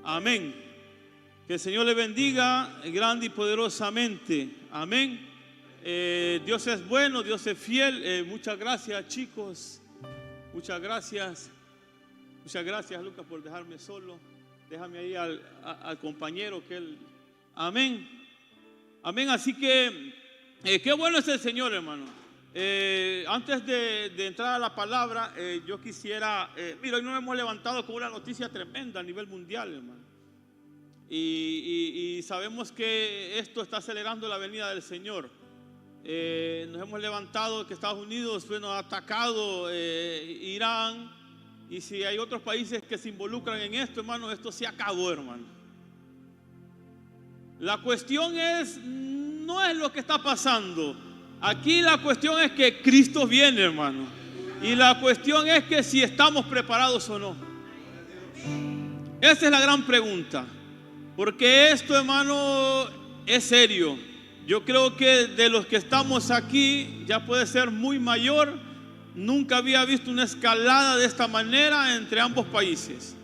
Amén. Que el Señor le bendiga grande y poderosamente. Amén. Dios es bueno, Dios es fiel. Muchas gracias, chicos. Muchas gracias. Muchas gracias, Lucas, por dejarme solo. Déjame ahí al compañero que él. Amén. Amén. Así que qué bueno es el Señor, hermano. Antes de entrar a la palabra, yo quisiera, mira, hoy nos hemos levantado con una noticia tremenda a nivel mundial, hermano. Y sabemos que esto está acelerando la venida del Señor. Nos hemos levantado que Estados Unidos ha atacado Irán. Y si hay otros países que se involucran en esto, hermano, esto se acabó, hermano. La cuestión no es lo que está pasando. Aquí la cuestión es que Cristo viene, hermano. Y la cuestión es que si estamos preparados o no. Esa es la gran pregunta. Porque esto, hermano, es serio. Yo creo que de los que estamos aquí, ya puede ser muy mayor. Nunca había visto una escalada de esta manera entre ambos países.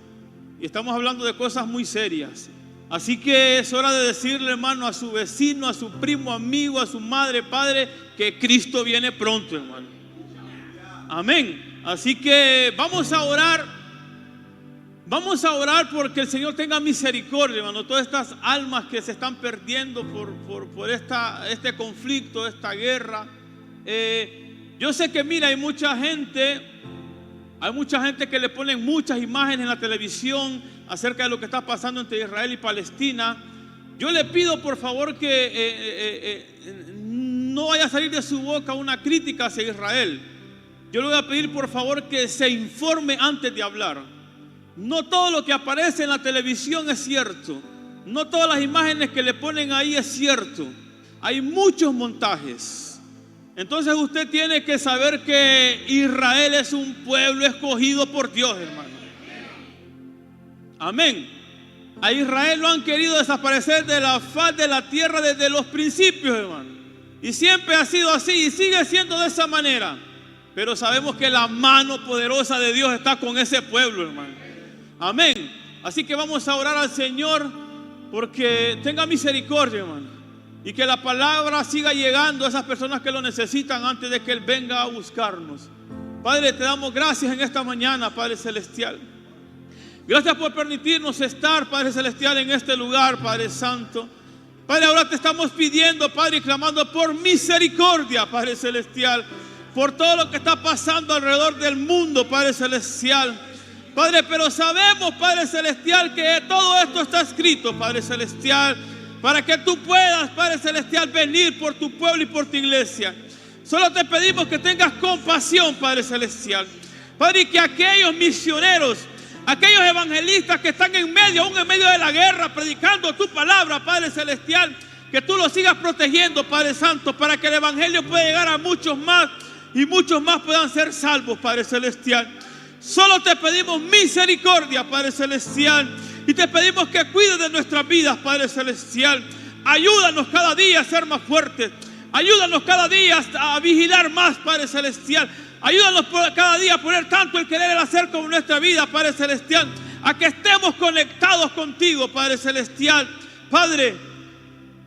Y estamos hablando de cosas muy serias. Así que es hora de decirle, hermano, a su vecino, a su primo, amigo, a su madre, padre, que Cristo viene pronto, hermano. Amén. Así que vamos a orar. Vamos a orar porque el Señor tenga misericordia, hermano. Todas estas almas que se están perdiendo por este conflicto, esta guerra. Yo sé que, mira, hay mucha gente que le ponen muchas imágenes en la televisión acerca de lo que está pasando entre Israel y Palestina. Yo le pido por favor que no vaya a salir de su boca una crítica hacia Israel. Yo le voy a pedir por favor que se informe antes de hablar. No todo lo que aparece en la televisión es cierto. No todas las imágenes que le ponen ahí es cierto. Hay muchos montajes. Entonces usted tiene que saber que Israel es un pueblo escogido por Dios, hermano. Amén. A Israel lo han querido desaparecer de la faz de la tierra desde los principios, hermano. Y siempre ha sido así y sigue siendo de esa manera. Pero sabemos que la mano poderosa de Dios está con ese pueblo, hermano. Amén. Así que vamos a orar al Señor porque tenga misericordia, hermano. Y que la palabra siga llegando a esas personas que lo necesitan antes de que Él venga a buscarnos. Padre, te damos gracias en esta mañana, Padre Celestial. Gracias por permitirnos estar, Padre Celestial, en este lugar, Padre Santo. Padre, ahora te estamos pidiendo, Padre, y clamando por misericordia, Padre Celestial, por todo lo que está pasando alrededor del mundo, Padre Celestial. Padre, pero sabemos, Padre Celestial, que todo esto está escrito, Padre Celestial, para que tú puedas, Padre Celestial, venir por tu pueblo y por tu iglesia. Solo te pedimos que tengas compasión, Padre Celestial. Padre, y que aquellos misioneros, aquellos evangelistas que están aún en medio de la guerra, predicando tu palabra, Padre Celestial, que tú los sigas protegiendo, Padre Santo, para que el evangelio pueda llegar a muchos más y muchos más puedan ser salvos, Padre Celestial. Solo te pedimos misericordia, Padre Celestial. Y te pedimos que cuides de nuestras vidas, Padre Celestial. Ayúdanos cada día a ser más fuertes. Ayúdanos cada día a vigilar más, Padre Celestial. Ayúdanos cada día a poner tanto el querer y el hacer como nuestra vida, Padre Celestial. A que estemos conectados contigo, Padre Celestial. Padre,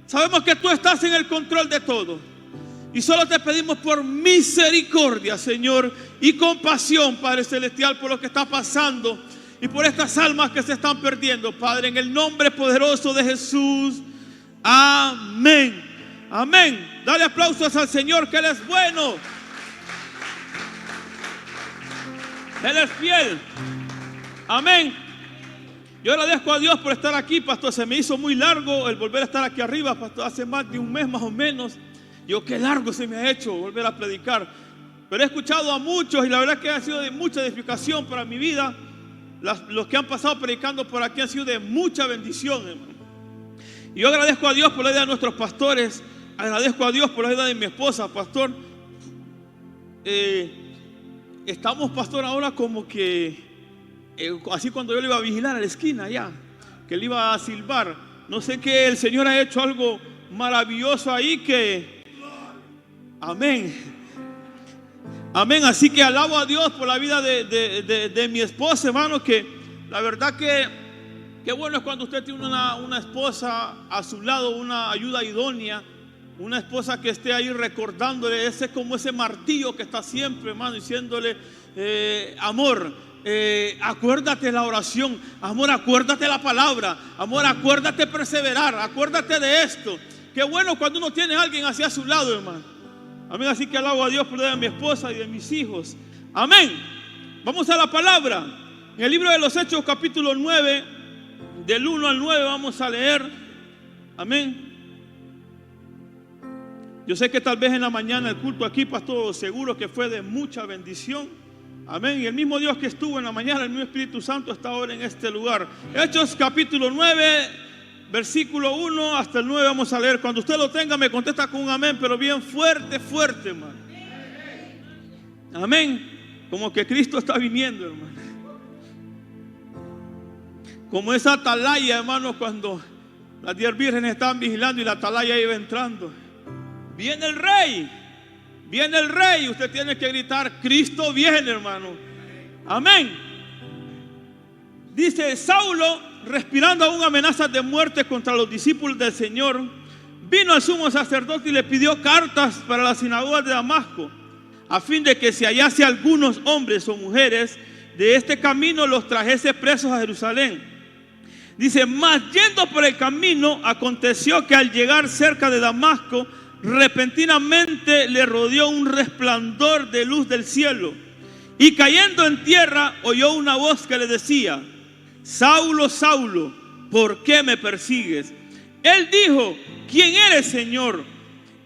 sabemos que tú estás en el control de todo. Y solo te pedimos por misericordia, Señor, y compasión, Padre Celestial, por lo que está pasando. Y por estas almas que se están perdiendo, Padre, en el nombre poderoso de Jesús. Amén. Amén. Dale aplausos al Señor, que Él es bueno. Él es fiel. Amén. Yo agradezco a Dios por estar aquí, pastor. Se me hizo muy largo el volver a estar aquí arriba, pastor. Hace más de un mes más o menos. Yo, qué largo se me ha hecho volver a predicar. Pero he escuchado a muchos y la verdad que ha sido de mucha edificación para mi vida. Los que han pasado predicando por aquí han sido de mucha bendición, hermano. Y yo agradezco a Dios por la vida de nuestros pastores. Agradezco a Dios por la vida de mi esposa, pastor. Estamos, pastor, ahora como que así cuando yo le iba a vigilar a la esquina allá, que le iba a silbar. No sé qué, el Señor ha hecho algo maravilloso ahí que... Amén. Amén, así que alabo a Dios por la vida de mi esposa, hermano, que la verdad que Qué bueno es cuando usted tiene una esposa a su lado, una ayuda idónea, una esposa que esté ahí recordándole, ese como ese martillo que está siempre, hermano, diciéndole, amor, acuérdate la oración, amor, acuérdate la palabra, amor, acuérdate perseverar, acuérdate de esto. Qué bueno cuando uno tiene a alguien así a su lado, hermano. Amén, así que alabo a Dios por de mi esposa y de mis hijos. Amén. Vamos a la palabra. En el libro de los Hechos, capítulo 9, del 1 al 9 vamos a leer. Amén. Yo sé que tal vez en la mañana el culto aquí, pastor, seguro que fue de mucha bendición. Amén. Y el mismo Dios que estuvo en la mañana, el mismo Espíritu Santo está ahora en este lugar. Hechos capítulo 9, versículo 1 hasta el 9 vamos a leer. Cuando usted lo tenga me contesta con un amén, pero bien fuerte, fuerte, hermano. Amén. Como que Cristo está viniendo, hermano. Como esa atalaya, hermano, cuando las 10 vírgenes estaban vigilando y la atalaya iba entrando. Viene el rey, viene el rey. Usted tiene que gritar, Cristo viene, hermano. Amén. Dice, Saulo, respirando aún amenazas de muerte contra los discípulos del Señor, vino al sumo sacerdote y le pidió cartas para las sinagogas de Damasco, a fin de que si hallase algunos hombres o mujeres de este camino, los trajese presos a Jerusalén. Dice, mas yendo por el camino, aconteció que al llegar cerca de Damasco, repentinamente le rodeó un resplandor de luz del cielo, y cayendo en tierra oyó una voz que le decía, Saulo, Saulo, ¿por qué me persigues? Él dijo, ¿quién eres, Señor?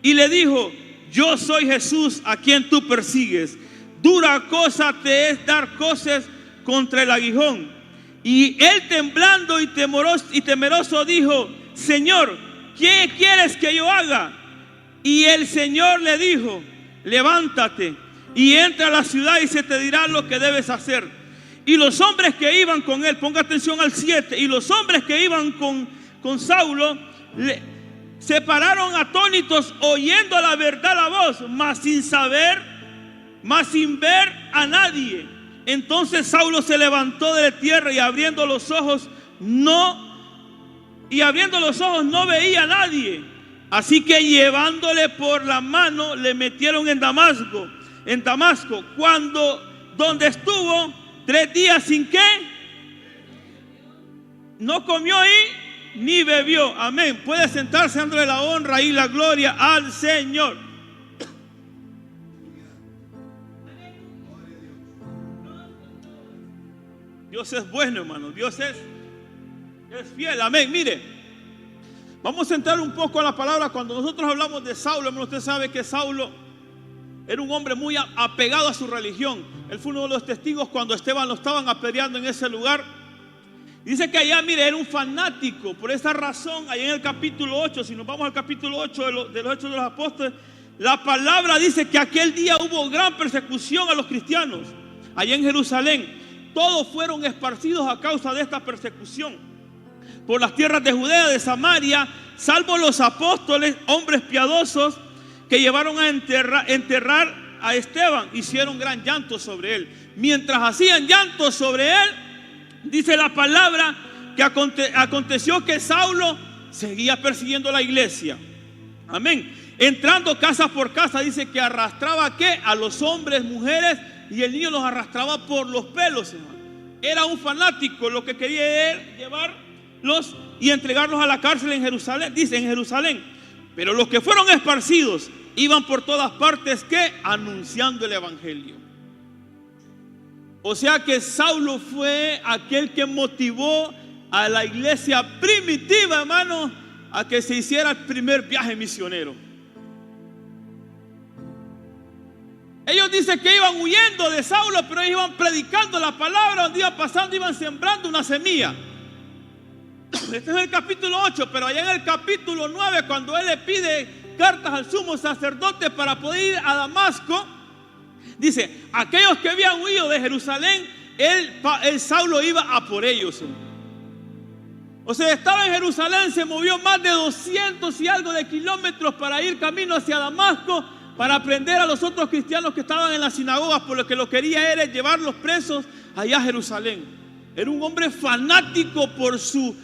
Y le dijo, yo soy Jesús a quien tú persigues. Dura cosa te es dar coces contra el aguijón. Y él temblando y temeroso dijo, Señor, ¿qué quieres que yo haga? Y el Señor le dijo, levántate y entra a la ciudad y se te dirá lo que debes hacer. Y los hombres que iban con él, ponga atención al 7, y los hombres que iban con Saulo se pararon atónitos oyendo la verdad la voz, mas sin ver a nadie. Entonces Saulo se levantó de tierra y abriendo los ojos no veía a nadie. Así que llevándole por la mano le metieron en Damasco, donde estuvo 3 días sin qué, no comió y ni bebió. Amén. Puede sentarse, dándole la honra y la gloria al Señor. Dios es bueno, hermano. Dios es fiel. Amén. Mire, vamos a entrar un poco a la palabra. Cuando nosotros hablamos de Saulo, hermano, usted sabe que Saulo era un hombre muy apegado a su religión. Él fue uno de los testigos cuando Esteban lo estaban apedreando en ese lugar. Dice que allá, mire, era un fanático. Por esa razón, allá en el capítulo 8, si nos vamos al capítulo 8 de los Hechos de los Apóstoles, la palabra dice que aquel día hubo gran persecución a los cristianos allá en Jerusalén. Todos fueron esparcidos a causa de esta persecución por las tierras de Judea, de Samaria, salvo los apóstoles, hombres piadosos, que llevaron a enterrar a Esteban. Hicieron gran llanto sobre él. Mientras hacían llanto sobre él, dice la palabra que aconteció que Saulo seguía persiguiendo la iglesia. Amén. Entrando casa por casa, dice que arrastraba ¿qué? A los hombres, mujeres, y el niño los arrastraba por los pelos, hermano. Era un fanático. Lo que quería era llevarlos y entregarlos a la cárcel en Jerusalén. Dice en Jerusalén. Pero los que fueron esparcidos iban por todas partes ¿qué? Anunciando el evangelio. O sea que Saulo fue aquel que motivó a la iglesia primitiva, hermano, a que se hiciera el primer viaje misionero. Ellos dicen que iban huyendo de Saulo, pero ellos iban predicando la palabra. Donde iban pasando, iban sembrando una semilla. Este es el capítulo 8, pero allá en el capítulo 9, cuando él le pide cartas al sumo sacerdote para poder ir a Damasco, dice, aquellos que habían huido de Jerusalén, el Saulo iba a por ellos. O sea, estaba en Jerusalén, se movió más de 200 y algo de kilómetros para ir camino hacia Damasco, para aprender a los otros cristianos que estaban en las sinagogas, por lo que lo quería era llevarlos presos allá a Jerusalén. Era un hombre fanático por su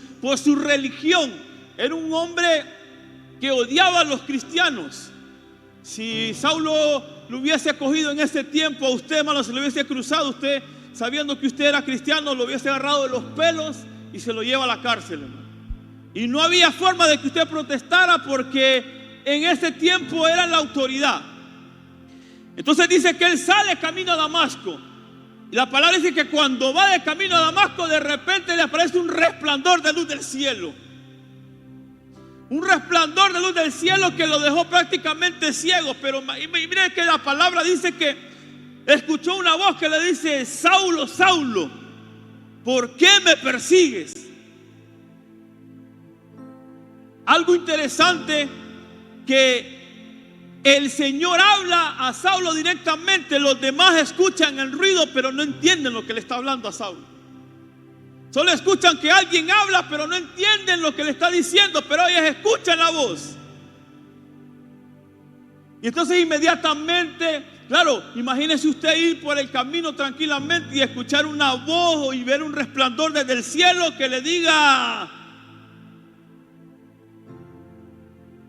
religión. Era un hombre que odiaba a los cristianos. Si Saulo lo hubiese cogido en ese tiempo a usted, hermano, se lo hubiese cruzado, usted, sabiendo que usted era cristiano, lo hubiese agarrado de los pelos y se lo lleva a la cárcel, hermano. Y no había forma de que usted protestara, porque en ese tiempo era la autoridad. Entonces dice que él sale camino a Damasco. Y la palabra dice que cuando va de camino a Damasco, de repente le aparece un resplandor de luz del cielo. Un resplandor de luz del cielo que lo dejó prácticamente ciego. Pero miren que la palabra dice que escuchó una voz que le dice: Saulo, Saulo, ¿por qué me persigues? Algo interesante, que el Señor habla a Saulo directamente. Los demás escuchan el ruido, pero no entienden lo que le está hablando a Saulo. Solo escuchan que alguien habla, pero no entienden lo que le está diciendo. Pero ellos escuchan la voz. Y entonces inmediatamente, claro, imagínese usted ir por el camino tranquilamente y escuchar una voz y ver un resplandor desde el cielo que le diga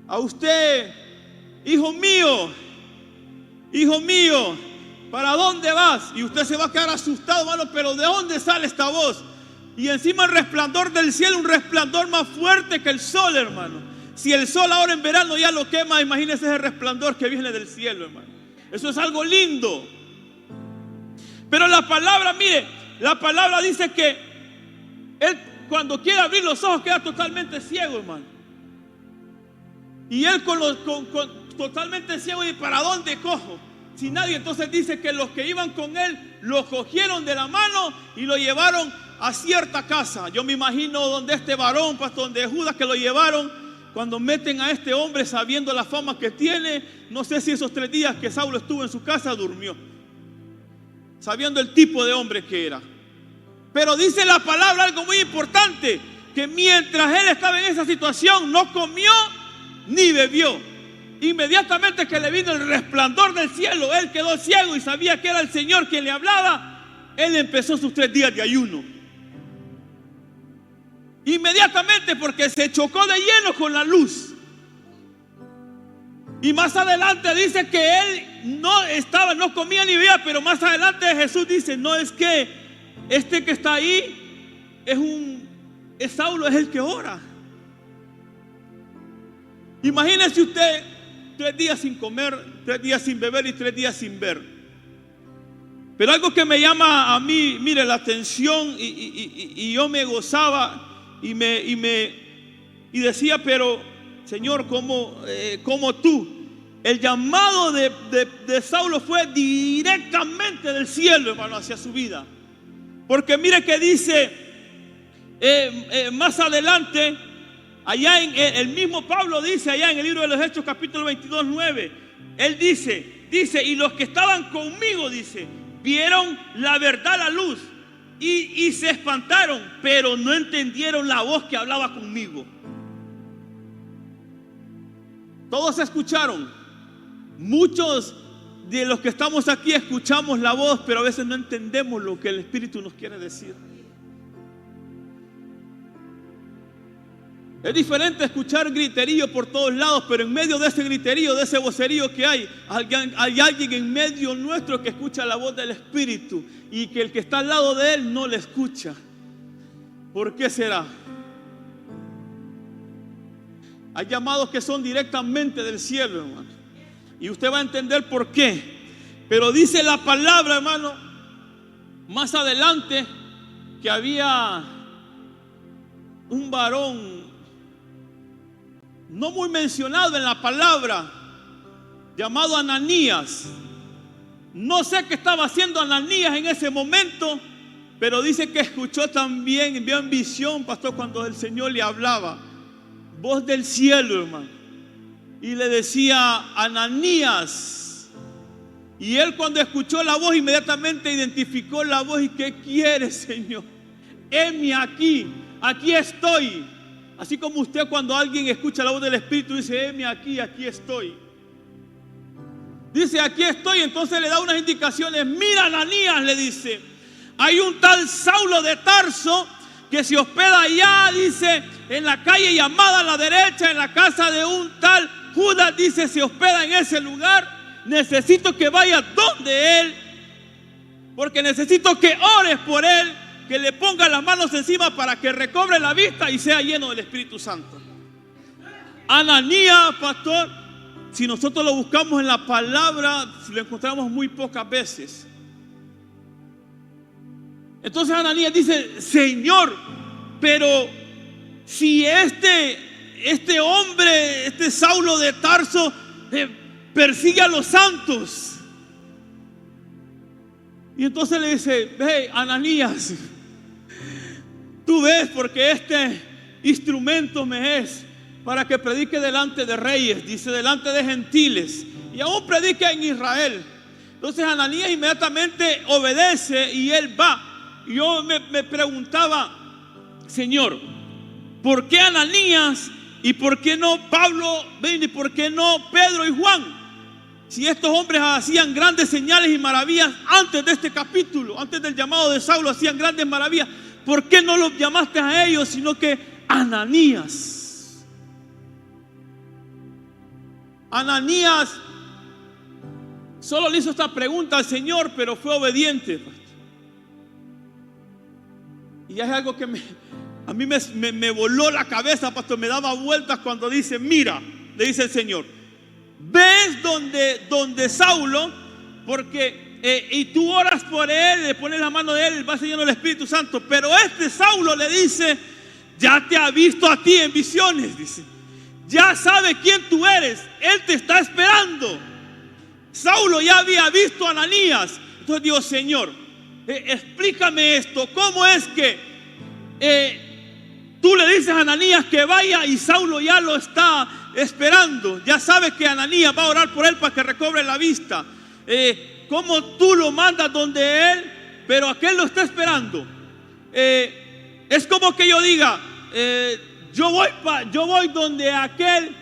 a usted: hijo mío, ¿para dónde vas? Y usted se va a quedar asustado, hermano, pero ¿de dónde sale esta voz? Y encima el resplandor del cielo, un resplandor más fuerte que el sol, hermano. Si el sol ahora en verano ya lo quema, imagínese ese resplandor que viene del cielo, hermano. Eso es algo lindo. Pero la palabra, mire, la palabra dice que él, cuando quiere abrir los ojos, queda totalmente ciego, hermano. Y él totalmente ciego, ¿y para dónde cojo? Si nadie. Entonces dice que los que iban con él lo cogieron de la mano y lo llevaron a cierta casa. Yo me imagino donde este varón, pastor, donde Judas, que lo llevaron. Cuando meten a este hombre, sabiendo la fama que tiene, no sé si esos 3 días que Saulo estuvo en su casa durmió, sabiendo el tipo de hombre que era. Pero dice la palabra algo muy importante, que mientras él estaba en esa situación, no comió ni bebió. Inmediatamente que le vino el resplandor del cielo, él quedó ciego y sabía que era el Señor quien le hablaba. Él empezó sus 3 días de ayuno. Inmediatamente, porque se chocó de lleno con la luz. Y más adelante dice que él no comía ni bebía. Pero más adelante Jesús dice: no, es que este que está ahí es Saulo, es el que ora. Imagínese usted 3 días sin comer, 3 días sin beber y 3 días sin ver. Pero algo que me llama a mí, mire, la atención, y yo me gozaba y decía: pero Señor, ¿cómo tú? El llamado de Saulo fue directamente del cielo, hermano, hacia su vida. Porque mire que dice más adelante, allá en el mismo Pablo dice, allá en el libro de los Hechos, capítulo 22, 9, él dice, y los que estaban conmigo, dice, vieron la verdad a la luz y se espantaron, pero no entendieron la voz que hablaba conmigo. Todos escucharon. Muchos de los que estamos aquí escuchamos la voz, pero a veces no entendemos lo que el Espíritu nos quiere decir. Es diferente escuchar griterío por todos lados, pero en medio de ese griterío, de ese vocerío que hay alguien en medio nuestro que escucha la voz del Espíritu, y que el que está al lado de él no le escucha. ¿Por qué será? Hay llamados que son directamente del cielo, hermano, y usted va a entender por qué. Pero dice la palabra, hermano, más adelante, que había un varón no muy mencionado en la palabra, llamado Ananías. No sé qué estaba haciendo Ananías en ese momento, pero dice que escuchó también, vio en visión, pastor, cuando el Señor le hablaba, voz del cielo, hermano, y le decía: Ananías. Y él, cuando escuchó la voz, inmediatamente identificó la voz. ¿Y qué quiere, Señor? Heme aquí, aquí estoy. Así como usted, cuando alguien escucha la voz del Espíritu, dice: heme aquí, aquí estoy. Dice: aquí estoy. Entonces le da unas indicaciones. Mira, Ananías, le dice, Hay un tal Saulo de Tarso que se hospeda allá, dice, en la calle llamada a la derecha, en la casa de un tal Judas, dice, se hospeda en ese lugar. Necesito que vayas donde él, porque necesito que ores por él, que le pongas las manos encima para que recobre la vista y sea lleno del Espíritu Santo. Ananías, pastor, si nosotros lo buscamos en la palabra, lo encontramos muy pocas veces. Entonces Ananías dice: Señor, pero si este hombre, este Saulo de Tarso, persigue a los santos. Y entonces le dice: hey, Ananías, tú ves, porque este instrumento me es para que predique delante de reyes, dice, delante de gentiles, y aún predique en Israel. Entonces Ananías inmediatamente obedece y él va. Y yo me preguntaba: Señor, ¿por qué Ananías y por qué no Pablo, y por qué no Pedro y Juan? Si estos hombres hacían grandes señales y maravillas antes de este capítulo, antes del llamado de Saulo, hacían grandes maravillas, ¿por qué no los llamaste a ellos, sino que Ananías? Ananías solo le hizo esta pregunta al Señor, pero fue obediente. Y es algo que a mí me voló la cabeza, pastor. Me daba vueltas cuando dice: mira, le dice el Señor, ves donde Saulo, porque y tú oras por él, le pones la mano de él, va lleno del Espíritu Santo. Pero este Saulo le dice: ya te ha visto a ti en visiones, dice, ya sabe quién tú eres, él te está esperando. Saulo ya había visto a Ananías. Entonces digo: Señor, explícame esto. ¿Cómo es que tú le dices a Ananías que vaya y Saulo ya lo está esperando? Ya sabe que Ananías va a orar por él para que recobre la vista. ¿Cómo tú lo mandas donde él, pero aquel lo está esperando? Es como que yo diga: yo voy donde aquel,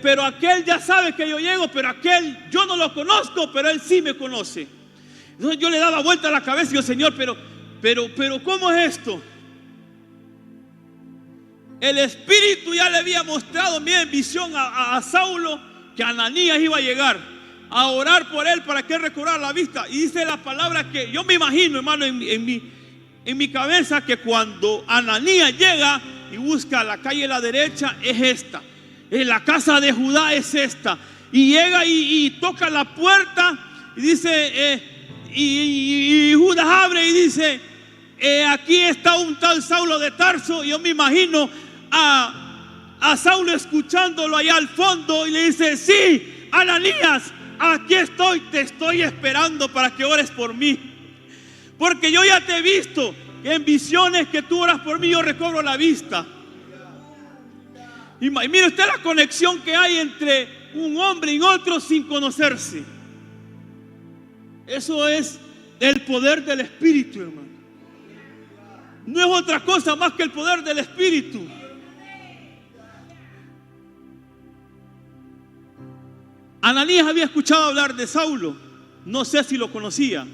pero aquel ya sabe que yo llego, pero aquel yo no lo conozco, pero él sí me conoce. Entonces yo le daba vuelta a la cabeza y yo: Señor, pero ¿cómo es esto? El Espíritu ya le había mostrado en visión a Saulo que Ananías iba a llegar a orar por él para que él recobrara la vista. Y dice la palabra que yo me imagino, hermano, en mi cabeza, que cuando Ananías llega y busca la calle a la derecha, es esta, en la casa de Judá es esta, y llega y toca la puerta y dice, y Judas abre y dice: aquí está un tal Saulo de Tarso. Y yo me imagino a Saulo escuchándolo allá al fondo y le dice: sí, Ananías, aquí estoy, te estoy esperando para que ores por mí, porque yo ya te he visto en visiones que tú oras por mí, yo recobro la vista. Y mire usted la conexión que hay entre un hombre y otro sin conocerse. Eso es el poder del Espíritu, hermano. No es otra cosa más que el poder del Espíritu. Ananías había escuchado hablar de Saulo, no sé si lo conocía,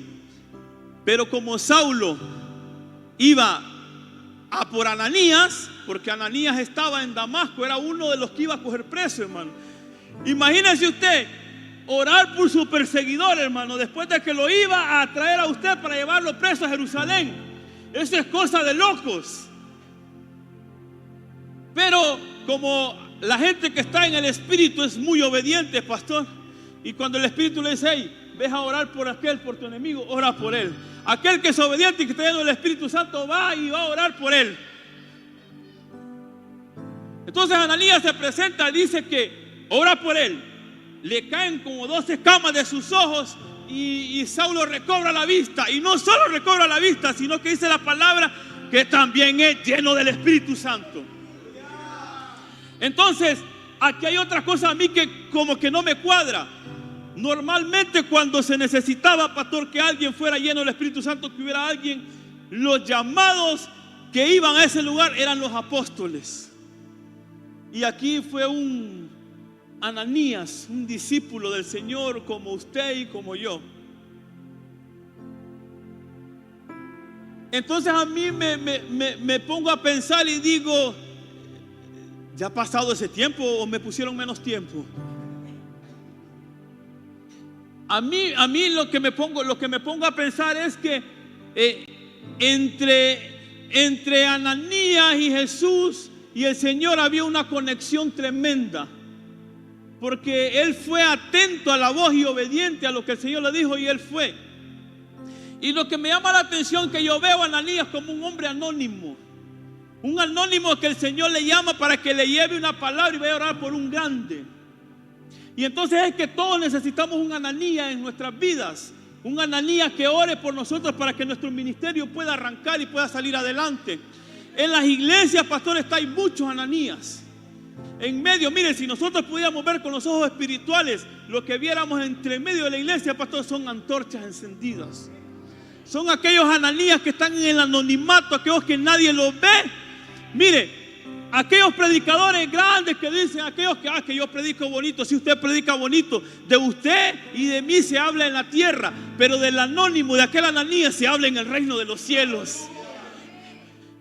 pero como Saulo iba a por Ananías, porque Ananías estaba en Damasco, era uno de los que iba a coger preso, hermano. Imagínese usted orar por su perseguidor, hermano, después de que lo iba a traer a usted para llevarlo preso a Jerusalén. Eso es cosa de locos. Pero como la gente que está en el Espíritu es muy obediente, pastor, y cuando el Espíritu le dice: hey, ves a orar por aquel, por tu enemigo, ora por él. Aquel que es obediente y que está lleno del Espíritu Santo va y va a orar por él. Entonces Ananías se presenta y dice que ora por él. Le caen como 12 escamas de sus ojos y Saulo recobra la vista. Y no solo recobra la vista, sino que dice la palabra que también es lleno del Espíritu Santo. Entonces, aquí hay otra cosa a mí que como que no me cuadra. Normalmente cuando se necesitaba, pastor, que alguien fuera lleno del Espíritu Santo, que hubiera alguien, los llamados que iban a ese lugar eran los apóstoles. Y aquí fue un Ananías, un discípulo del Señor como usted y como yo. Entonces a mí me pongo a pensar y digo, ¿ya ha pasado ese tiempo o me pusieron menos tiempo? A mí lo que me pongo a pensar es que entre Ananías y Jesús y el Señor había una conexión tremenda, porque él fue atento a la voz y obediente a lo que el Señor le dijo, y él fue. Y lo que me llama la atención es que yo veo a Ananías como un hombre anónimo, un anónimo que el Señor le llama para que le lleve una palabra y vaya a orar por un grande. Y entonces es que todos necesitamos un Ananías en nuestras vidas, un Ananías que ore por nosotros para que nuestro ministerio pueda arrancar y pueda salir adelante. En las iglesias, pastores, hay muchos Ananías. En medio, miren, si nosotros pudiéramos ver con los ojos espirituales, lo que viéramos entre medio de la iglesia, pastor, son antorchas encendidas. Son aquellos Ananías que están en el anonimato, aquellos que nadie los ve. Mire, aquellos predicadores grandes que dicen, aquellos que yo predico bonito. Si usted predica bonito, de usted y de mí se habla en la tierra, pero del anónimo, de aquel Ananías, se habla en el reino de los cielos.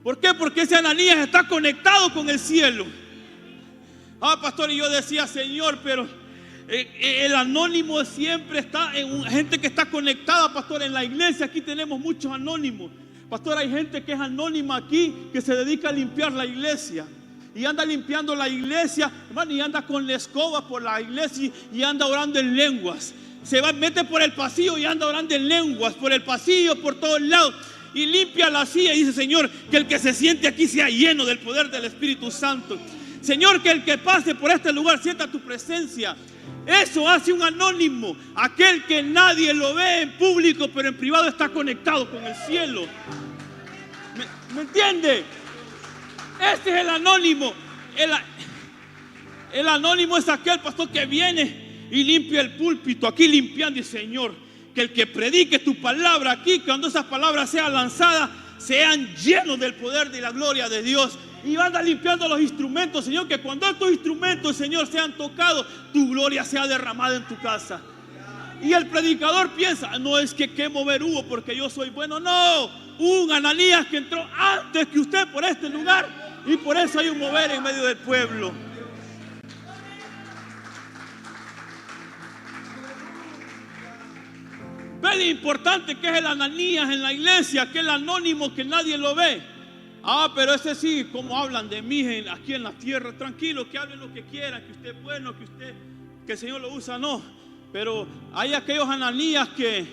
¿Por qué? Porque ese Ananías está conectado con el cielo. Pastor, y yo decía, Señor, pero el anónimo siempre está en gente que está conectada, pastor. En la iglesia aquí tenemos muchos anónimos. Pastor, hay gente que es anónima aquí, que se dedica a limpiar la iglesia. Y anda limpiando la iglesia, hermano, y anda con la escoba por la iglesia y anda orando en lenguas. Mete por el pasillo y anda orando en lenguas, por el pasillo, por todos lados. Y limpia la silla y dice, Señor, que el que se siente aquí sea lleno del poder del Espíritu Santo. Señor, que el que pase por este lugar sienta tu presencia. Eso hace un anónimo, aquel que nadie lo ve en público, pero en privado está conectado con el cielo. ¿Me entiende? Este es el anónimo. El anónimo es aquel, pastor, que viene y limpia el púlpito, aquí limpiando. Y Señor, que el que predique tu palabra aquí, cuando esas palabras sean lanzadas, sean llenos del poder de la gloria de Dios. Y anda limpiando los instrumentos, Señor, que cuando estos instrumentos, Señor, sean tocados, tu gloria sea derramada en tu casa. Y el predicador piensa, no es que qué mover hubo porque yo soy bueno. No, un Ananías que entró antes que usted por este lugar, y por eso hay un mover en medio del pueblo. Ve lo importante que es el Ananías en la iglesia, aquel anónimo que nadie lo ve. Pero ese sí, como hablan de mí aquí en la tierra, tranquilo, que hablen lo que quieran, que usted es bueno, que el Señor lo usa, no. Pero hay aquellos Ananías que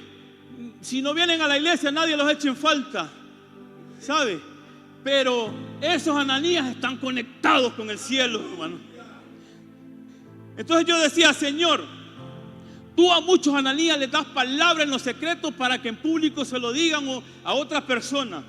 si no vienen a la iglesia nadie los echa en falta, ¿sabe? Pero esos Ananías están conectados con el cielo, hermano. Entonces yo decía, Señor, tú a muchos Ananías les das palabra en los secretos para que en público se lo digan a otras personas.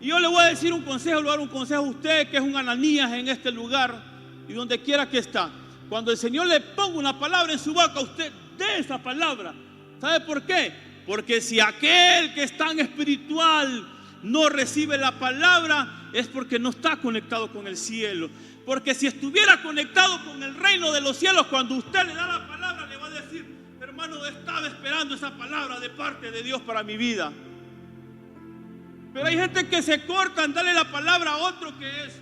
Y yo le voy a decir un consejo, le voy a dar un consejo a usted que es un Ananías en este lugar y donde quiera que está. Cuando el Señor le ponga una palabra en su boca, usted dé esa palabra. ¿Sabe por qué? Porque si aquel que es tan espiritual no recibe la palabra, es porque no está conectado con el cielo. Porque si estuviera conectado con el reino de los cielos, cuando usted le da la palabra, le va a decir, hermano, estaba esperando esa palabra de parte de Dios para mi vida. Pero hay gente que se corta en darle la palabra a otro que es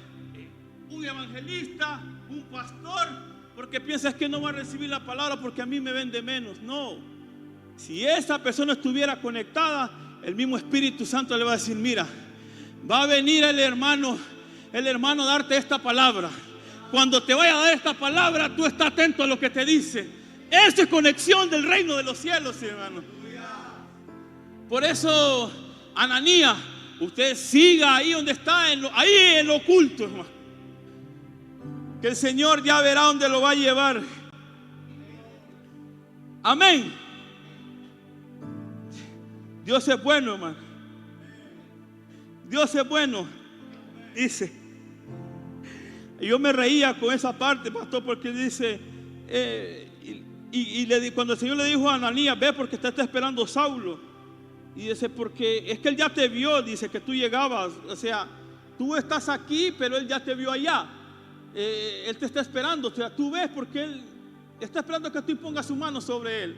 un evangelista, un pastor, porque piensa que no va a recibir la palabra porque a mí me vende menos. No, si esa persona estuviera conectada, el mismo Espíritu Santo le va a decir, mira, va a venir el hermano a darte esta palabra. Cuando te vaya a dar esta palabra, tú estás atento a lo que te dice. Esa es conexión del reino de los cielos, hermano. Por eso, Ananías, usted siga ahí donde está, ahí en lo oculto, hermano. Que el Señor ya verá dónde lo va a llevar. Amén. Dios es bueno, hermano. Dios es bueno. Dice. Y yo me reía con esa parte, pastor, porque dice, cuando el Señor le dijo a Ananías, ve porque te está esperando Saulo. Y dice, porque es que él ya te vio, dice que tú llegabas, o sea, tú estás aquí, pero él ya te vio allá. Él te está esperando, o sea, tú ves porque él está esperando que tú pongas su mano sobre él.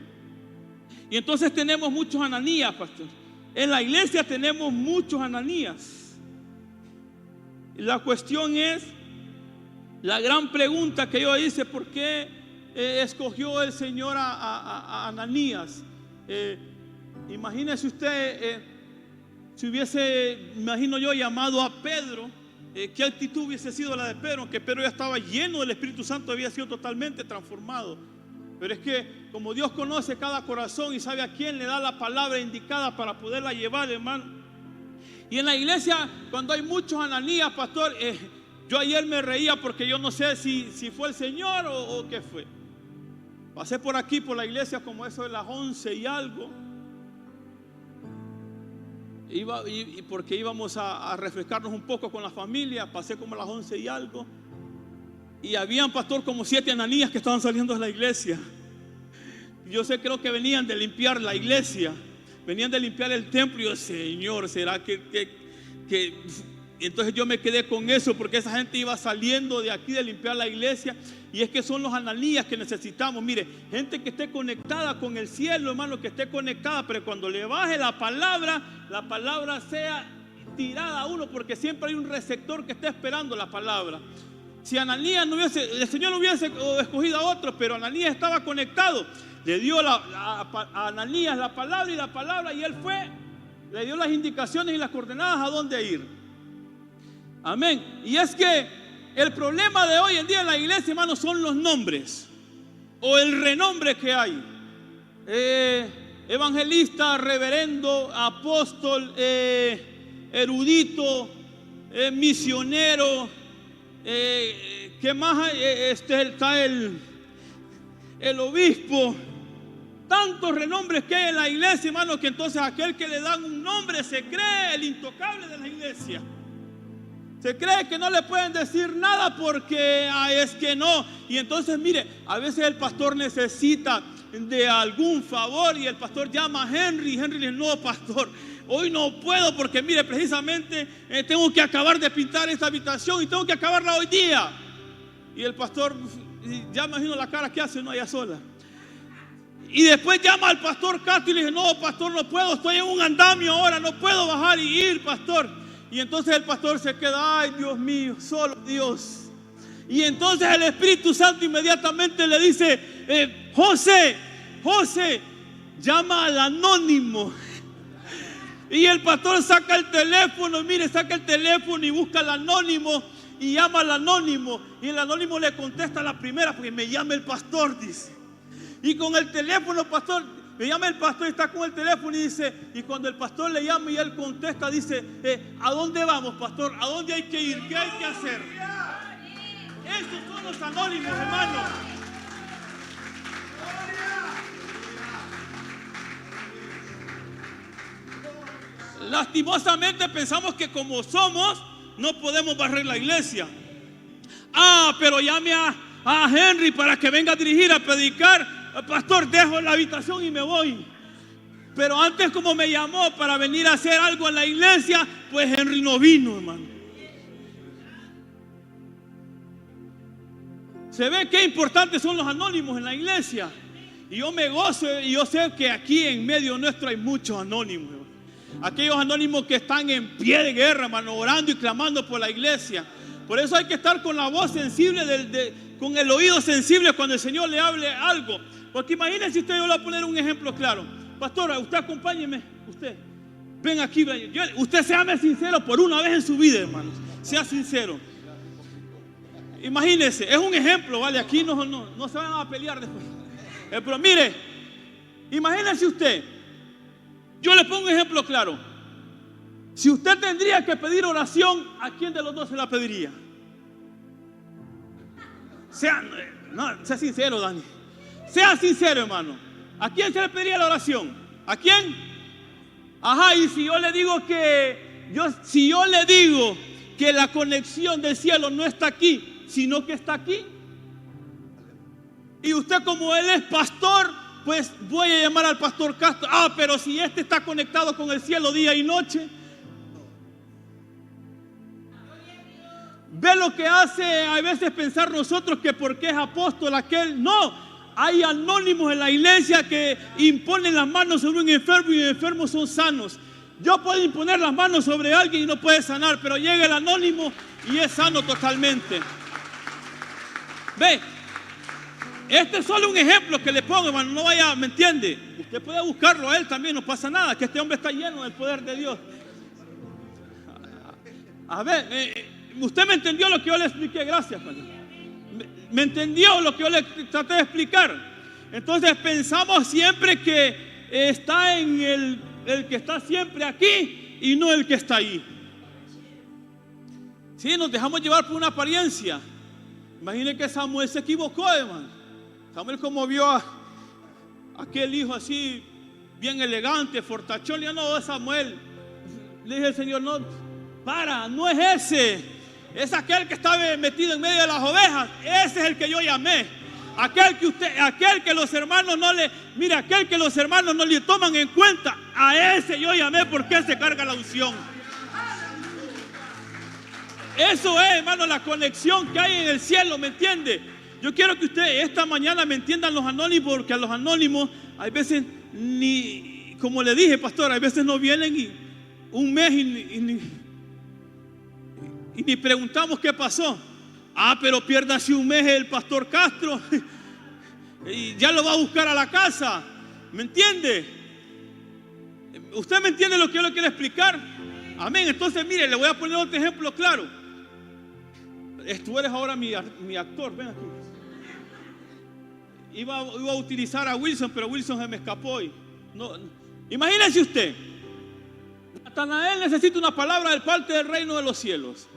Y entonces tenemos muchos Ananías, pastor. en la iglesia tenemos muchos Ananías. La cuestión es, la gran pregunta que yo hice, ¿por qué escogió el Señor a Ananías? Imagínese usted, si hubiese, imagino yo, llamado a Pedro, ¿qué actitud hubiese sido la de Pedro? Aunque Pedro ya estaba lleno del Espíritu Santo, había sido totalmente transformado. Pero es que como Dios conoce cada corazón y sabe a quién le da la palabra indicada para poderla llevar, hermano. Y en la iglesia, cuando hay muchos Ananías, pastor, yo ayer me reía porque yo no sé si fue el Señor o qué fue. Pasé por aquí, por la iglesia, como eso de las 11 y algo. Porque íbamos a refrescarnos un poco con la familia. Pasé como a las 11 y algo. Y habían, pastor, como 7 Ananías que estaban saliendo de la iglesia. Yo sé, creo que venían de limpiar la iglesia, venían de limpiar el templo. Y yo, Señor, ¿será que? Entonces yo me quedé con eso, porque esa gente iba saliendo de aquí de limpiar la iglesia. Y es que son los Ananías que necesitamos. Mire, gente que esté conectada con el cielo, hermano, que esté conectada, pero cuando le baje la palabra sea tirada a uno, porque siempre hay un receptor que está esperando la palabra. Si Ananías no hubiese, el Señor no hubiese escogido a otro, pero Ananías estaba conectado, le dio a Ananías la palabra, y él fue, le dio las indicaciones y las coordenadas a dónde ir. Amén. Y es que el problema de hoy en día en la iglesia, hermanos, son los nombres o el renombre que hay. Evangelista, reverendo, apóstol, erudito, misionero. ¿Qué más hay? Está el obispo. Tantos renombres que hay en la iglesia, hermano, que entonces aquel que le dan un nombre se cree el intocable de la iglesia. Se cree que no le pueden decir nada porque es que no. Y entonces, mire, a veces el pastor necesita de algún favor y el pastor llama a Henry. Henry le dice: no, pastor, hoy no puedo porque mire, precisamente tengo que acabar de pintar esta habitación y tengo que acabarla hoy día. Y el pastor, ya imagino la cara que hace, no, allá sola. Y después llama al pastor Castro y le dice: no, pastor, no puedo, estoy en un andamio ahora, no puedo bajar y ir, pastor. Y entonces el pastor se queda: ay, Dios mío, solo Dios. Y entonces el Espíritu Santo inmediatamente le dice: José, llama al anónimo. Y el pastor saca el teléfono, mire, saca el teléfono y busca al anónimo y llama al anónimo. Y el anónimo le contesta a la primera: porque me llama el pastor, dice. Y con el teléfono, pastor, me llama el pastor y está con el teléfono y dice, y cuando el pastor le llama y él contesta, dice: ¿a dónde vamos, pastor? ¿A dónde hay que ir? ¿Qué hay que hacer? Esos son los anónimos, hermano. Lastimosamente pensamos que como somos no podemos barrer la iglesia. Pero llame a Henry para que venga a dirigir, a predicar. Pastor, dejo la habitación y me voy. Pero antes, como me llamó para venir a hacer algo en la iglesia, pues Henry no vino, hermano. Se ve qué importantes son los anónimos en la iglesia. Y yo me gozo, y yo sé que aquí en medio nuestro hay muchos anónimos, hermano. Aquellos anónimos que están en pie de guerra, hermano, orando y clamando por la iglesia. Por eso hay que estar con la voz sensible, con el oído sensible cuando el Señor le hable algo. Porque imagínense usted, yo le voy a poner un ejemplo claro. Pastora, usted acompáñeme, usted. Ven aquí, usted séame sincero por una vez en su vida, hermanos. Sea sincero. Imagínense, es un ejemplo, ¿vale? Aquí no se van a pelear después. Pero mire, imagínense usted. Yo le pongo un ejemplo claro. Si usted tendría que pedir oración, ¿a quién de los dos se la pediría? Sea sincero, Dani. Sea sincero, hermano. ¿A quién se le pediría la oración? ¿A quién? Ajá, y si yo le digo que la conexión del cielo no está aquí, sino que está aquí. Y usted, como él es pastor, pues voy a llamar al pastor Castro. Pero si este está conectado con el cielo día y noche. Ve lo que hace a veces pensar nosotros que porque es apóstol aquel. No, hay anónimos en la iglesia que imponen las manos sobre un enfermo y los enfermos son sanos. Yo puedo imponer las manos sobre alguien y no puede sanar, pero llega el anónimo y es sano totalmente. Ve, este es solo un ejemplo que le pongo, hermano, no vaya, ¿me entiende? Usted puede buscarlo a él también, no pasa nada, que este hombre está lleno del poder de Dios. A ver, usted me entendió lo que yo le expliqué, gracias, hermano. Me entendió lo que yo le traté de explicar. Entonces pensamos siempre que está en el que está siempre aquí y no el que está ahí. Sí, nos dejamos llevar por una apariencia. Imagine que Samuel se equivocó, hermano. Samuel, como vio a aquel hijo así, bien elegante, fortachón, le dijo: no, Samuel. Le dije al Señor: no, no es ese. Es aquel que estaba metido en medio de las ovejas. Ese es el que yo llamé. Aquel que los hermanos no le toman en cuenta. A ese yo llamé porque se carga la unción. Eso es, hermano, la conexión que hay en el cielo, ¿me entiende? Yo quiero que usted esta mañana me entiendan los anónimos, porque a los anónimos hay veces ni, como le dije, pastor, hay veces no vienen y un mes y ni preguntamos qué pasó. Pero piérdase un mes el pastor Castro y ya lo va a buscar a la casa, ¿me entiende? ¿Usted me entiende lo que yo le quiero explicar? Amén. Entonces mire, le voy a poner otro ejemplo claro. Tú eres ahora mi actor, ven aquí. Iba a utilizar a Wilson, pero Wilson se me escapó no. Imagínense usted, Natanael necesita una palabra del parte del reino de los cielos.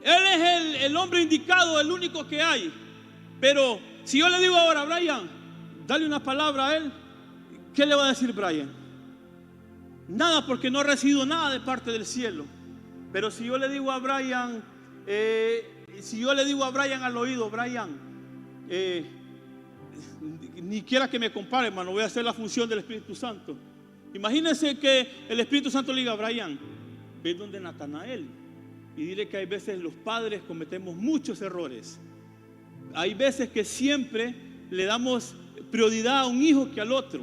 Él es el hombre indicado, el único que hay. Pero si yo le digo ahora: Brian, dale una palabra a él, ¿qué le va a decir Brian? Nada, porque no ha recibido nada de parte del cielo. Pero si yo le digo a Brian, al oído: Brian, ni quiera que me compare, hermano, voy a hacer la función del Espíritu Santo. Imagínense que el Espíritu Santo le diga: Brian, ve donde Natanael y dile que hay veces los padres cometemos muchos errores. Hay veces que siempre le damos prioridad a un hijo que al otro,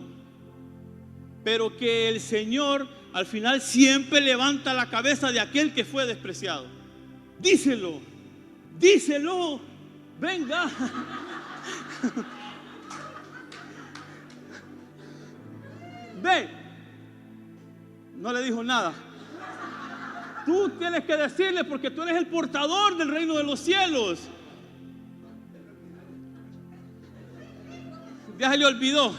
pero que el Señor al final siempre levanta la cabeza de aquel que fue despreciado. Díselo, venga. Ve, no le dijo nada. Tú tienes que decirle, porque tú eres el portador del reino de los cielos. Ya se le olvidó.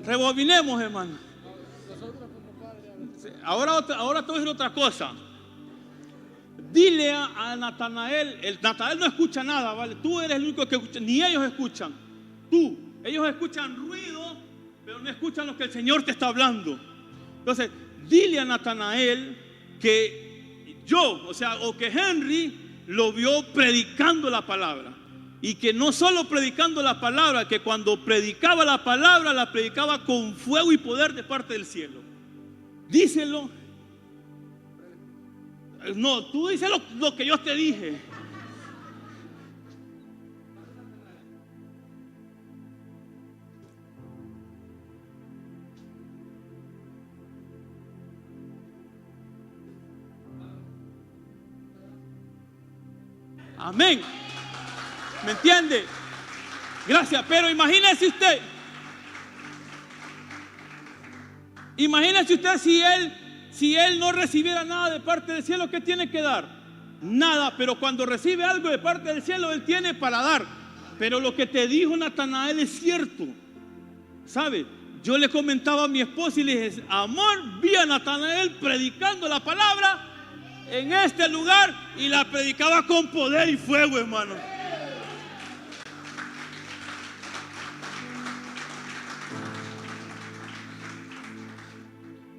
Rebobinemos, hermano. Ahora te voy a decir otra cosa. Dile a Natanael. Natanael no escucha nada, ¿vale? Tú eres el único que escucha. Ni ellos escuchan. Ellos escuchan ruido, pero no escuchan lo que el Señor te está hablando. Entonces, dile a Natanael que que Henry lo vio predicando la palabra. Y que no solo predicando la palabra, que cuando predicaba la palabra, la predicaba con fuego y poder de parte del cielo. Díselo. No, tú dices lo que yo te dije. Amén. ¿Me entiende? Gracias. Pero imagínese usted si él no recibiera nada de parte del cielo, ¿qué tiene que dar? Nada. Pero cuando recibe algo de parte del cielo, él tiene para dar. Pero lo que te dijo Natanael es cierto. ¿Sabe? Yo le comentaba a mi esposa y le dije: amor, vi a Natanael predicando la palabra en este lugar, y la predicaba con poder y fuego, hermano.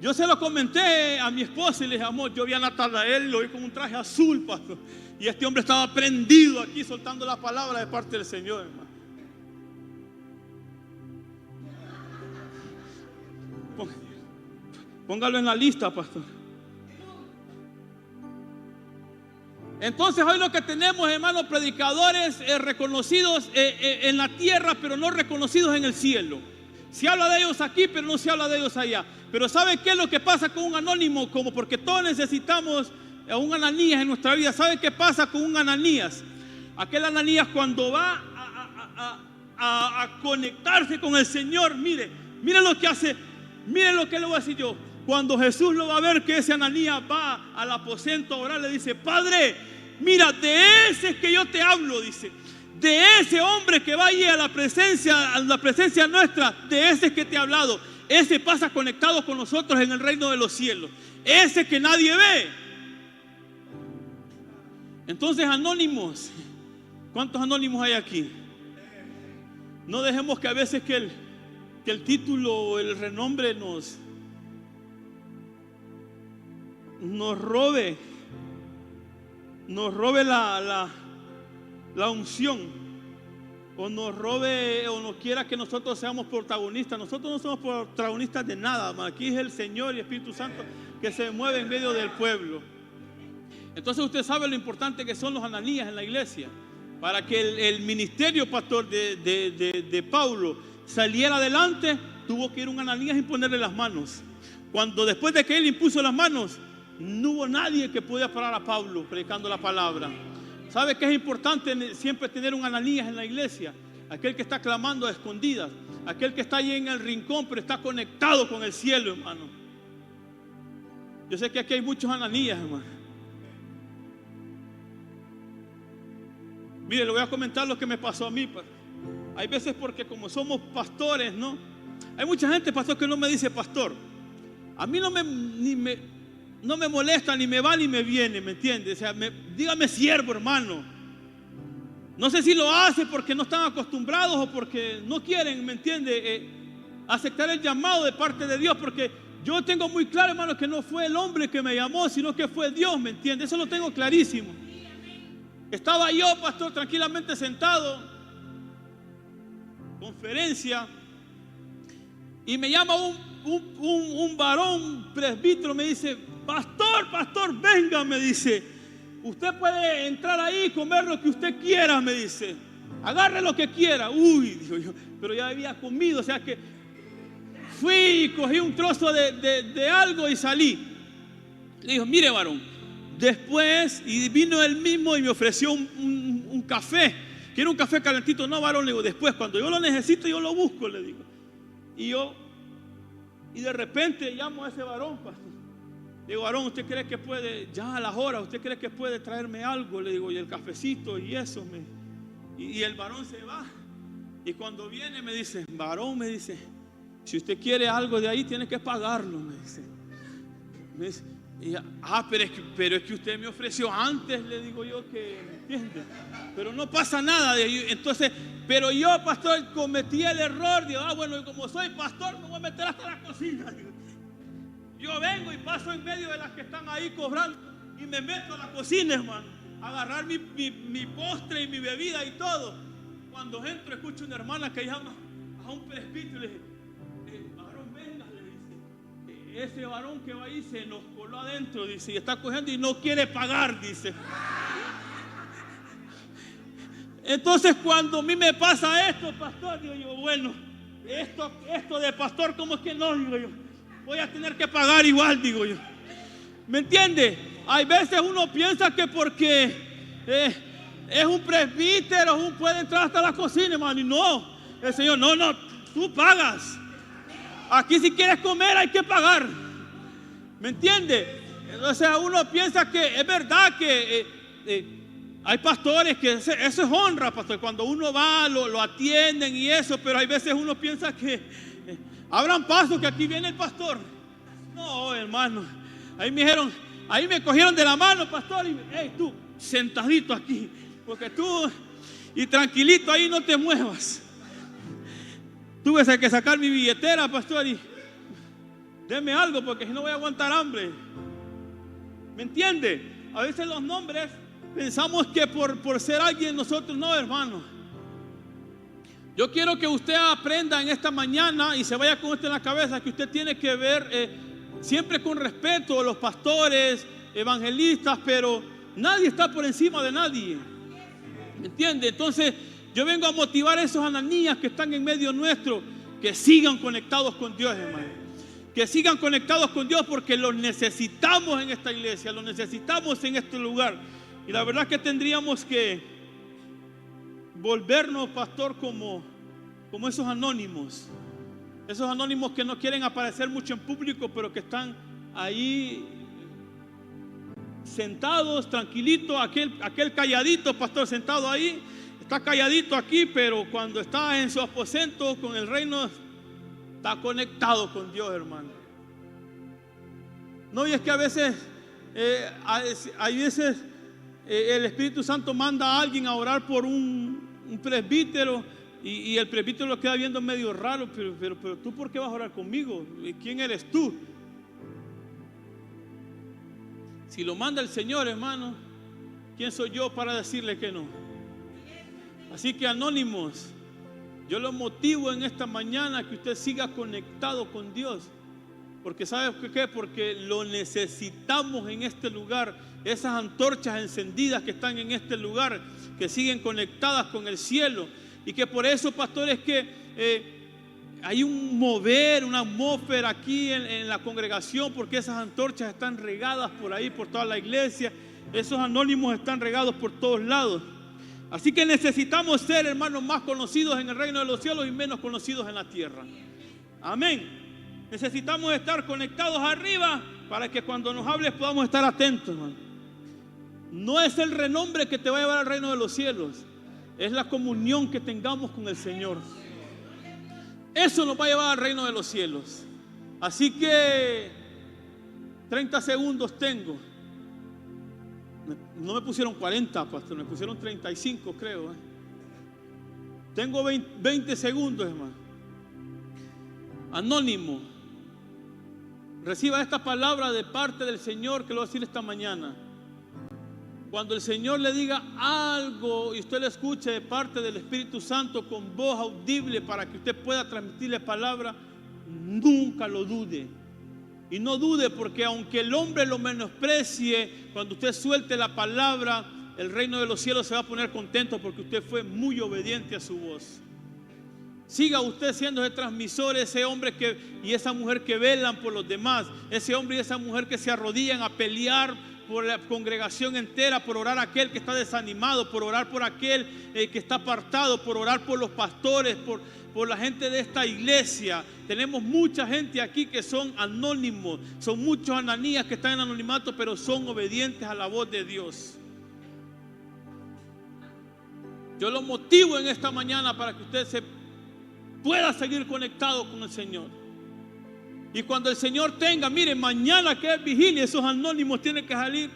Yo se lo comenté a mi esposa y le dije: amor, yo vi a Natanael, lo vi con un traje azul, pastor, y este hombre estaba prendido aquí soltando la palabra de parte del Señor, hermano. Póngalo en la lista, pastor. Entonces hoy lo que tenemos, hermanos, predicadores reconocidos en la tierra, pero no reconocidos en el cielo. Se habla de ellos aquí, pero no se habla de ellos allá. Pero ¿sabe qué es lo que pasa con un anónimo? Como porque todos necesitamos a un Ananías en nuestra vida. ¿Sabe qué pasa con un Ananías? Aquel Ananías cuando va a conectarse con el Señor, mire lo que hace, mire lo que le voy a decir yo. Cuando Jesús lo va a ver, que ese Ananías va al aposento a orar, le dice: Padre, mira, de ese que yo te hablo, dice, de ese hombre que va allí a la presencia nuestra, de ese que te he hablado, ese pasa conectado con nosotros en el reino de los cielos, ese que nadie ve. Entonces, anónimos, ¿cuántos anónimos hay aquí? No dejemos que a veces que el título o el renombre nos robe la unción, o nos robe, o no quiera que nosotros seamos protagonistas. Nosotros no somos protagonistas de nada, aquí es el Señor y Espíritu Santo que se mueve en medio del pueblo. Entonces usted sabe lo importante que son los Ananías en la iglesia. Para que el ministerio, pastor, de Pablo saliera adelante, tuvo que ir un Ananías y ponerle las manos. Cuando después de que él impuso las manos, no hubo nadie que pudiera parar a Pablo predicando la palabra. ¿Sabe que es importante siempre tener un Ananías en la iglesia? Aquel que está clamando a escondidas, aquel que está ahí en el rincón, pero está conectado con el cielo, hermano. Yo sé que aquí hay muchos Ananías, hermano. Mire, le voy a comentar lo que me pasó a mí. Hay veces, porque como somos pastores, ¿no? Hay mucha gente, pastor, que no me dice pastor. A mí no me molesta, ni me va ni me viene, ¿me entiende? O sea, dígame siervo, hermano. No sé si lo hace porque no están acostumbrados o porque no quieren, ¿me entiende? Aceptar el llamado de parte de Dios, porque yo tengo muy claro, hermano, que no fue el hombre que me llamó, sino que fue Dios, ¿me entiende? Eso lo tengo clarísimo. Estaba yo, pastor, tranquilamente sentado, conferencia, y me llama un varón presbítero, me dice: pastor, venga, me dice, usted puede entrar ahí y comer lo que usted quiera, me dice, agarre lo que quiera. Uy, digo yo, pero ya había comido, o sea que fui y cogí un trozo de algo y salí. Le dijo: mire, varón. Después, y vino él mismo y me ofreció un café. Quiero un café calentito. No, varón, le digo, después, cuando yo lo necesito, yo lo busco, le digo. Y de repente llamo a ese varón, pastor. Le digo: varón, ¿usted cree que puede, ya a las horas, usted cree que puede traerme algo? Le digo, y el cafecito y eso. Y el varón se va. Y cuando viene me dice: varón, me dice, si usted quiere algo de ahí, tiene que pagarlo, me dice. Pero es que usted me ofreció antes, le digo yo, que, ¿me entiende? Pero no pasa nada. Entonces, pero yo, pastor, cometí el error. Digo: bueno, como soy pastor, me voy a meter hasta la cocina. Digo, yo vengo y paso en medio de las que están ahí cobrando y me meto a la cocina, hermano, a agarrar mi postre y mi bebida y todo. Cuando entro, escucho una hermana que llama a un presbítero y le dice: varón, venga, le dice, ese varón que va ahí se nos coló adentro, dice, y está cogiendo y no quiere pagar, dice. Entonces, cuando a mí me pasa esto, pastor, digo yo, bueno, esto de pastor, ¿cómo es que no? Digo yo, voy a tener que pagar igual, digo yo. ¿Me entiende? Hay veces uno piensa que porque es un presbítero, uno puede entrar hasta la cocina, hermano, y no, el Señor, no, tú pagas. Aquí si quieres comer hay que pagar. ¿Me entiende? O sea, uno piensa que es verdad que hay pastores que eso es honra, pastor. Cuando uno va, lo atienden y eso, pero hay veces uno piensa que abran paso, que aquí viene el pastor. No, hermano. Ahí me dijeron, ahí me cogieron de la mano, pastor, y hey, tú, sentadito aquí, porque tú, y tranquilito ahí, no te muevas. Tuve que sacar mi billetera, pastor, y deme algo, porque si no voy a aguantar hambre. ¿Me entiende? A veces los nombres pensamos que por ser alguien nosotros, no, hermano. Yo quiero que usted aprenda en esta mañana y se vaya con esto en la cabeza, que usted tiene que ver siempre con respeto a los pastores, evangelistas, pero nadie está por encima de nadie. ¿Me entiende? Entonces yo vengo a motivar a esos Ananías que están en medio nuestro, que sigan conectados con Dios, hermano. Que sigan conectados con Dios porque los necesitamos en esta iglesia, los necesitamos en este lugar. Y la verdad que tendríamos que volvernos, pastor, como esos anónimos que no quieren aparecer mucho en público, pero que están ahí sentados, tranquilitos. Aquel calladito, pastor, sentado ahí, está calladito aquí, pero cuando está en su aposento con el reino, está conectado con Dios, hermano. No, y es que a veces, el Espíritu Santo manda a alguien a orar por un presbítero y el presbítero lo queda viendo medio raro, pero tú, ¿por qué vas a orar conmigo? ¿Quién eres tú? Si lo manda el Señor, hermano, ¿quién soy yo para decirle que no? Así que, anónimos, yo lo motivo en esta mañana que usted siga conectado con Dios. Porque ¿sabe qué? Porque lo necesitamos en este lugar. Esas antorchas encendidas que están en este lugar, que siguen conectadas con el cielo. Y que por eso, pastores, que hay un mover, una atmósfera aquí en la congregación, porque esas antorchas están regadas por ahí, por toda la iglesia. Esos anónimos están regados por todos lados. Así que necesitamos ser, hermanos, más conocidos en el reino de los cielos y menos conocidos en la tierra. Amén. Necesitamos estar conectados arriba para que cuando nos hables podamos estar atentos, hermano. No es el renombre que te va a llevar al reino de los cielos, es la comunión que tengamos con el Señor. Eso nos va a llevar al reino de los cielos. Así que 30 segundos tengo. No me pusieron 40, pastor, me pusieron 35, creo. Tengo 20 segundos, hermano. Anónimo, reciba esta palabra de parte del Señor que lo va a decir esta mañana. Cuando el Señor le diga algo y usted lo escuche de parte del Espíritu Santo con voz audible para que usted pueda transmitirle palabra, nunca lo dude. Y no dude, porque aunque el hombre lo menosprecie, cuando usted suelte la palabra, el reino de los cielos se va a poner contento porque usted fue muy obediente a su voz. Siga usted siendo ese transmisor, ese hombre y esa mujer que velan por los demás, ese hombre y esa mujer que se arrodillan a pelear por la congregación entera, por orar a aquel que está desanimado, por orar por aquel que está apartado, por orar por los pastores, por la gente de esta iglesia. Tenemos mucha gente aquí que son anónimos, son muchos Ananías que están en anonimato, pero son obedientes a la voz de Dios. Yo lo motivo en esta mañana para que usted se pueda seguir conectado con el Señor. Y cuando el Señor tenga, miren, mañana que es vigilia, esos anónimos tienen que salir.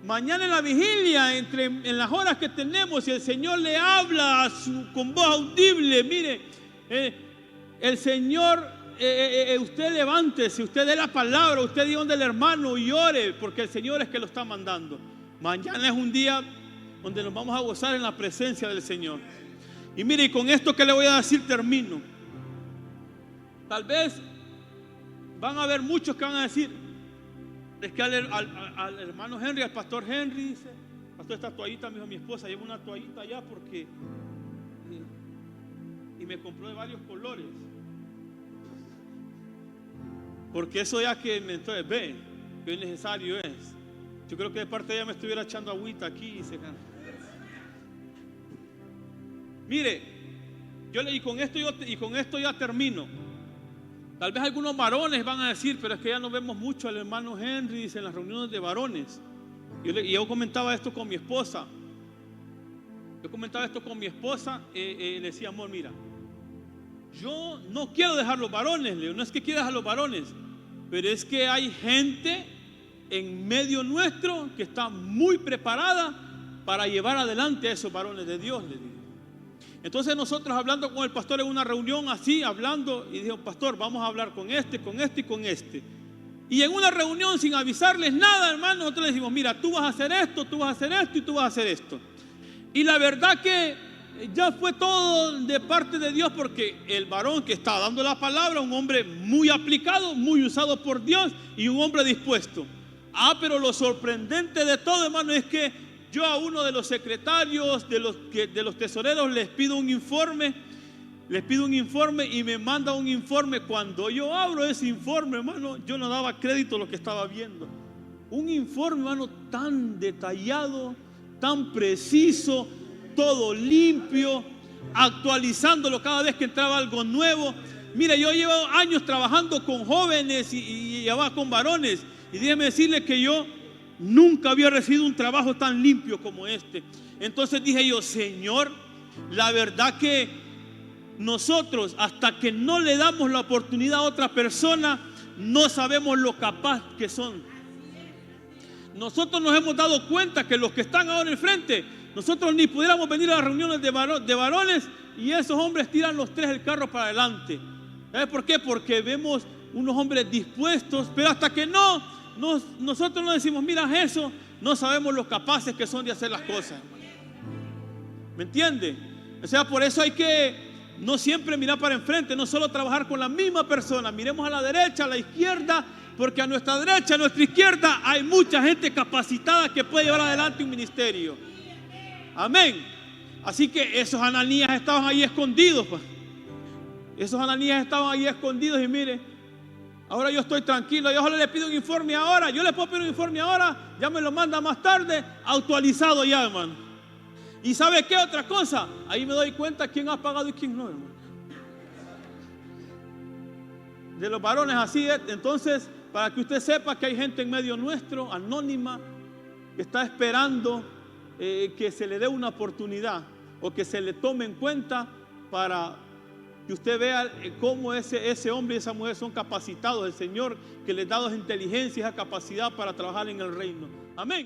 Mañana en la vigilia, en las horas que tenemos, si el Señor le habla con voz audible, mire, el Señor, usted levántese, usted dé la palabra, usted diga donde el hermano y ore, porque el Señor es que lo está mandando. Mañana es un día donde nos vamos a gozar en la presencia del Señor. Y mire, y con esto que le voy a decir termino. Tal vez van a haber muchos que van a decir, es que al hermano Henry, al pastor Henry, dice, pastor, esta toallita me dijo mi esposa, llevo una toallita allá porque, y me compró de varios colores, porque eso ya que entonces ve que necesario es. Yo creo que de parte de ella me estuviera echando agüita aquí y se gana. Mire, y con esto ya termino. Tal vez algunos varones van a decir, pero es que ya no vemos mucho al hermano Henry, dice, en las reuniones de varones. Yo comentaba esto con mi esposa. Le decía, amor, mira, yo no quiero dejar los varones, Leo, no es que quiera dejar los varones, pero es que hay gente en medio nuestro que está muy preparada para llevar adelante a esos varones de Dios, le digo. Entonces nosotros hablando con el pastor en una reunión así, hablando, y dijo, pastor, vamos a hablar con este y con este. Y en una reunión sin avisarles nada, hermano, nosotros les decimos, mira, tú vas a hacer esto, tú vas a hacer esto y tú vas a hacer esto. Y la verdad que ya fue todo de parte de Dios, porque el varón que estaba dando la palabra, un hombre muy aplicado, muy usado por Dios y un hombre dispuesto. Pero lo sorprendente de todo, hermano, es que yo a uno de los secretarios, de los tesoreros, les pido un informe y me manda un informe. Cuando yo abro ese informe, hermano, yo no daba crédito a lo que estaba viendo. Un informe, hermano, tan detallado, tan preciso, todo limpio, actualizándolo cada vez que entraba algo nuevo. Mire, yo llevo años trabajando con jóvenes y con varones, y déjeme decirle que yo nunca había recibido un trabajo tan limpio como este. Entonces dije yo, Señor, la verdad que nosotros, hasta que no le damos la oportunidad a otra persona, no sabemos lo capaz que son. Nosotros nos hemos dado cuenta que los que están ahora en frente, nosotros ni pudiéramos venir a las reuniones de varones y esos hombres tiran los tres el carro para adelante. ¿Sabes por qué? Porque vemos unos hombres dispuestos, pero hasta que nosotros no decimos, mira eso, no sabemos lo capaces que son de hacer las cosas. ¿Me entiende? O sea, por eso hay que no siempre mirar para enfrente, no solo trabajar con la misma persona. Miremos a la derecha, a la izquierda, porque a nuestra derecha, a nuestra izquierda hay mucha gente capacitada que puede llevar adelante un ministerio. Amén. Así que esos Ananías estaban ahí escondidos, pues. Esos Ananías estaban ahí escondidos y mire, ahora yo estoy tranquilo. Yo solo le pido un informe ahora. Yo le puedo pedir un informe ahora, ya me lo manda más tarde, actualizado ya, hermano. ¿Y sabe qué otra cosa? Ahí me doy cuenta quién ha pagado y quién no, hermano. De los varones así es. Entonces, para que usted sepa que hay gente en medio nuestro, anónima, que está esperando que se le dé una oportunidad o que se le tome en cuenta para que usted vea cómo ese hombre y esa mujer son capacitados. El Señor que les ha dado esa inteligencia y esa capacidad para trabajar en el reino. Amén.